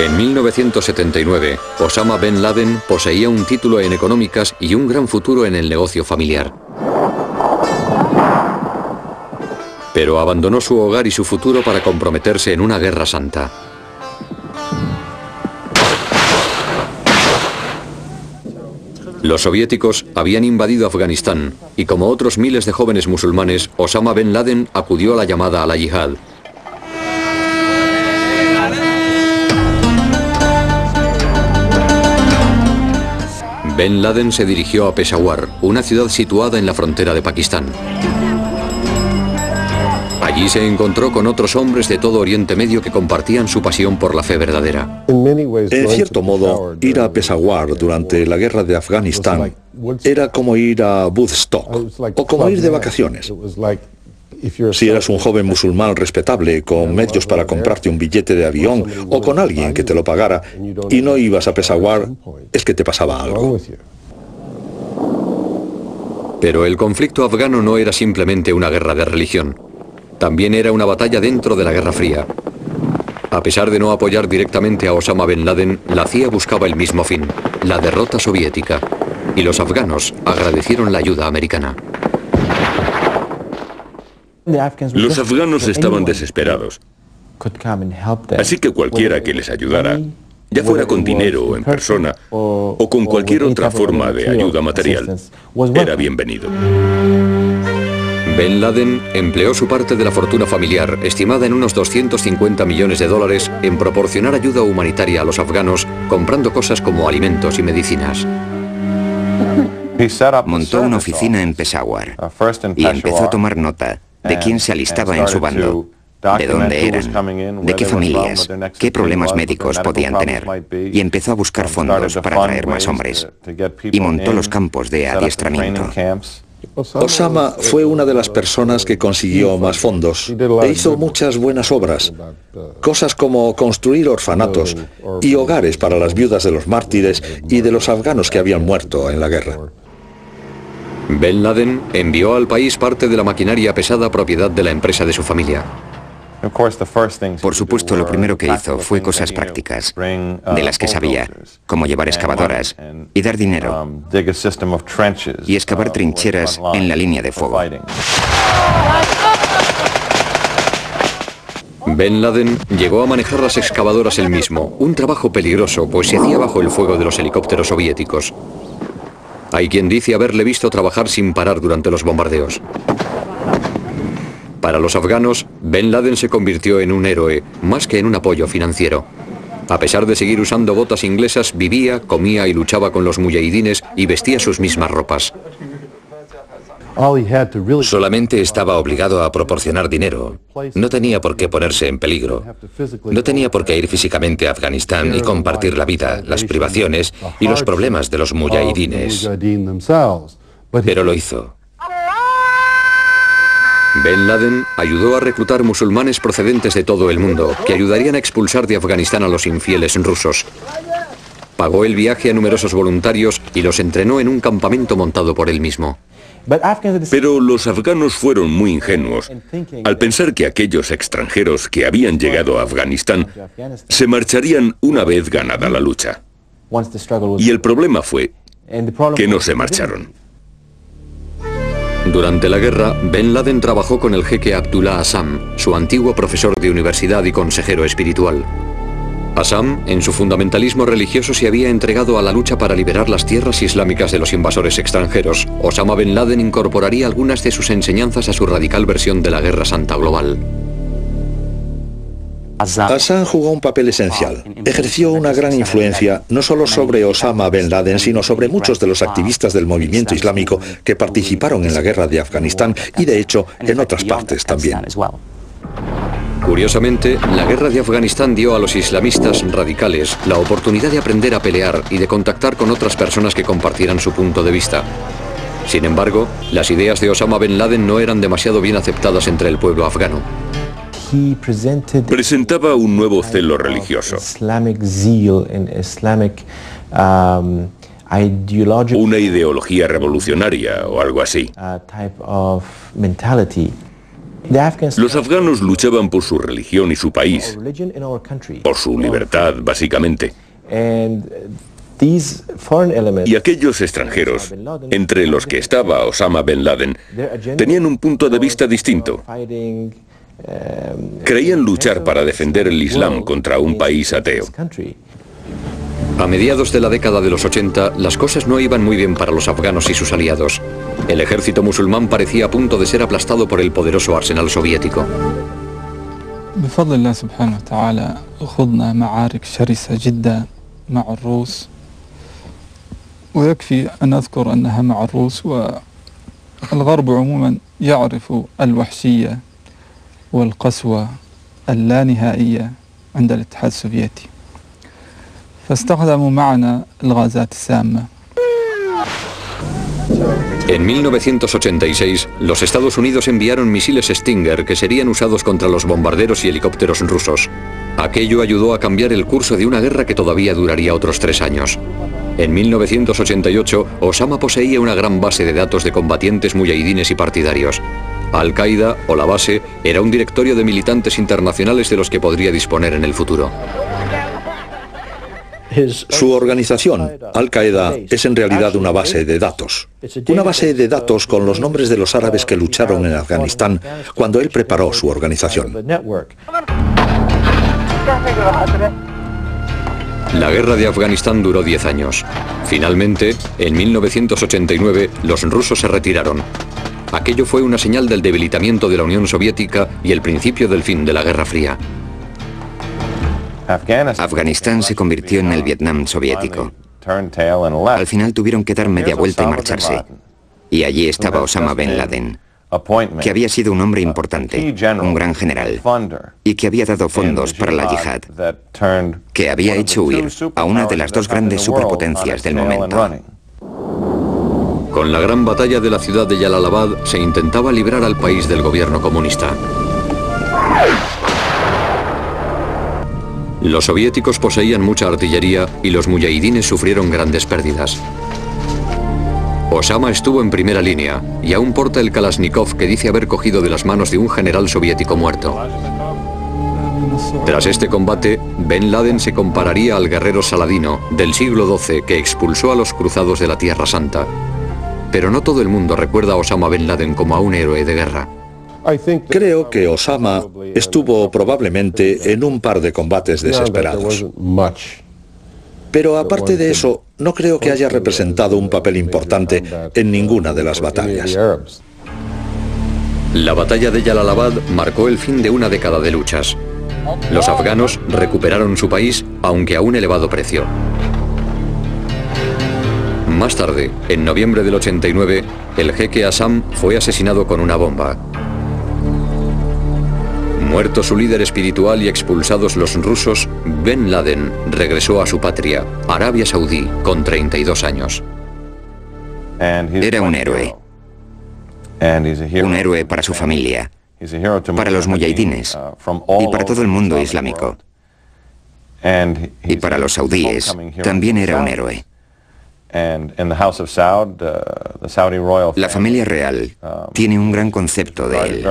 En 1979, Osama Bin Laden poseía un título en económicas y un gran futuro en el negocio familiar. Pero abandonó su hogar y su futuro para comprometerse en una guerra santa. Los soviéticos habían invadido Afganistán y, como otros miles de jóvenes musulmanes, Osama Bin Laden acudió a la llamada a la yihad. Bin Laden se dirigió a Peshawar, una ciudad situada en la frontera de Pakistán. Allí se encontró con otros hombres de todo Oriente Medio que compartían su pasión por la fe verdadera. En cierto modo, ir a Peshawar durante la guerra de Afganistán era como ir a Woodstock o como ir de vacaciones. Si eras un joven musulmán respetable con medios para comprarte un billete de avión o con alguien que te lo pagara y no ibas a Peshawar, es que te pasaba algo. Pero el conflicto afgano no era simplemente una guerra de religión. También era una batalla dentro de la Guerra Fría. A pesar de no apoyar directamente a Osama Bin Laden, la CIA buscaba el mismo fin, la derrota soviética. Y los afganos agradecieron la ayuda americana. Los afganos estaban desesperados. Así que cualquiera que les ayudara, ya fuera con dinero o en persona, o con cualquier otra forma de ayuda material, era bienvenido. Bin Laden empleó su parte de la fortuna familiar, estimada en unos 250 millones de dólares, en proporcionar ayuda humanitaria a los afganos, comprando cosas como alimentos y medicinas. Montó una oficina en Peshawar y empezó a tomar nota de quién se alistaba en su bando, de dónde eran, de qué familias, qué problemas médicos podían tener, y empezó a buscar fondos para traer más hombres, y montó los campos de adiestramiento. Osama fue una de las personas que consiguió más fondos e hizo muchas buenas obras, cosas como construir orfanatos y hogares para las viudas de los mártires y de los afganos que habían muerto en la guerra. Bin Laden envió al país parte de la maquinaria pesada propiedad de la empresa de su familia. Por supuesto, lo primero que hizo fue cosas prácticas, de las que sabía, como llevar excavadoras y dar dinero, y excavar trincheras en la línea de fuego. Bin Laden llegó a manejar las excavadoras él mismo, un trabajo peligroso, pues se hacía bajo el fuego de los helicópteros soviéticos. Hay quien dice haberle visto trabajar sin parar durante los bombardeos. Para los afganos, Bin Laden se convirtió en un héroe, más que en un apoyo financiero. A pesar de seguir usando botas inglesas, vivía, comía y luchaba con los mujahidines y vestía sus mismas ropas. Solamente estaba obligado a proporcionar dinero. No tenía por qué ponerse en peligro. No tenía por qué ir físicamente a Afganistán y compartir la vida, las privaciones y los problemas de los mujahidines. Pero lo hizo. Bin Laden ayudó a reclutar musulmanes procedentes de todo el mundo, que ayudarían a expulsar de Afganistán a los infieles rusos. Pagó el viaje a numerosos voluntarios y los entrenó en un campamento montado por él mismo. Pero los afganos fueron muy ingenuos al pensar que aquellos extranjeros que habían llegado a Afganistán se marcharían una vez ganada la lucha. Y el problema fue que no se marcharon. Durante la guerra, Bin Laden trabajó con el jeque Abdullah Azzam, su antiguo profesor de universidad y consejero espiritual. Azzam, en su fundamentalismo religioso, se había entregado a la lucha para liberar las tierras islámicas de los invasores extranjeros. Osama Bin Laden incorporaría algunas de sus enseñanzas a su radical versión de la Guerra Santa Global. Azzam jugó un papel esencial. Ejerció una gran influencia no solo sobre Osama Bin Laden, sino sobre muchos de los activistas del movimiento islámico que participaron en la guerra de Afganistán y, de hecho, en otras partes también. Curiosamente, la guerra de Afganistán dio a los islamistas radicales la oportunidad de aprender a pelear y de contactar con otras personas que compartieran su punto de vista. Sin embargo, las ideas de Osama Bin Laden no eran demasiado bien aceptadas entre el pueblo afgano. Presentaba un nuevo celo religioso, una ideología revolucionaria o algo así. Los afganos luchaban por su religión y su país, por su libertad, básicamente. Y aquellos extranjeros, entre los que estaba Osama Bin Laden, tenían un punto de vista distinto. Creían luchar para defender el Islam contra un país ateo. A mediados de la década de los 80, las cosas no iban muy bien para los afganos y sus aliados. El ejército musulmán parecía a punto de ser aplastado por el poderoso arsenal soviético. بفضل الله سبحانه وتعالى خضنا معارك شرسة جدا مع الروس ويكفي أن أذكر أنها مع الروس والغرب عموما يعرف الوحشية والقسوة اللانهائية عند الاتحاد السوفيتي فاستخدموا معنا الغازات السامة. En 1986, los Estados Unidos enviaron misiles Stinger que serían usados contra los bombarderos y helicópteros rusos. Aquello ayudó a cambiar el curso de una guerra que todavía duraría otros 3 años. En 1988, Osama poseía una gran base de datos de combatientes muyahidines y partidarios. Al-Qaeda, o la base, era un directorio de militantes internacionales de los que podría disponer en el futuro. Su organización, Al-Qaeda, es en realidad una base de datos. Una base de datos con los nombres de los árabes que lucharon en Afganistán cuando él preparó su organización. La guerra de Afganistán duró 10 años. Finalmente, en 1989, los rusos se retiraron. Aquello fue una señal del debilitamiento de la Unión Soviética y el principio del fin de la Guerra Fría. Afganistán se convirtió en el Vietnam soviético. Al final tuvieron que dar media vuelta y marcharse. Y allí estaba Osama Bin Laden, que había sido un hombre importante, un gran general, y que había dado fondos para la yihad, que había hecho huir a una de las 2 grandes superpotencias del momento. Con la gran batalla de la ciudad de Jalalabad se intentaba librar al país del gobierno comunista. Los soviéticos poseían mucha artillería y los muyahidines sufrieron grandes pérdidas. Osama estuvo en primera línea y aún porta el Kalashnikov que dice haber cogido de las manos de un general soviético muerto. Tras este combate, Bin Laden se compararía al guerrero Saladino del siglo XII que expulsó a los cruzados de la Tierra Santa. Pero no todo el mundo recuerda a Osama Bin Laden como a un héroe de guerra. Creo que Osama estuvo probablemente en un par de combates desesperados. Pero aparte de eso, no creo que haya representado un papel importante en ninguna de las batallas. La batalla de Jalalabad marcó el fin de una década de luchas. Los afganos recuperaron su país, aunque a un elevado precio. Más tarde, en noviembre del 89, el jeque Asam fue asesinado con una bomba. Muerto su líder espiritual y expulsados los rusos, Bin Laden regresó a su patria, Arabia Saudí, con 32 años. Era un héroe. Un héroe para su familia, para los muyahidines y para todo el mundo islámico. Y para los saudíes también era un héroe. La familia real tiene un gran concepto de él.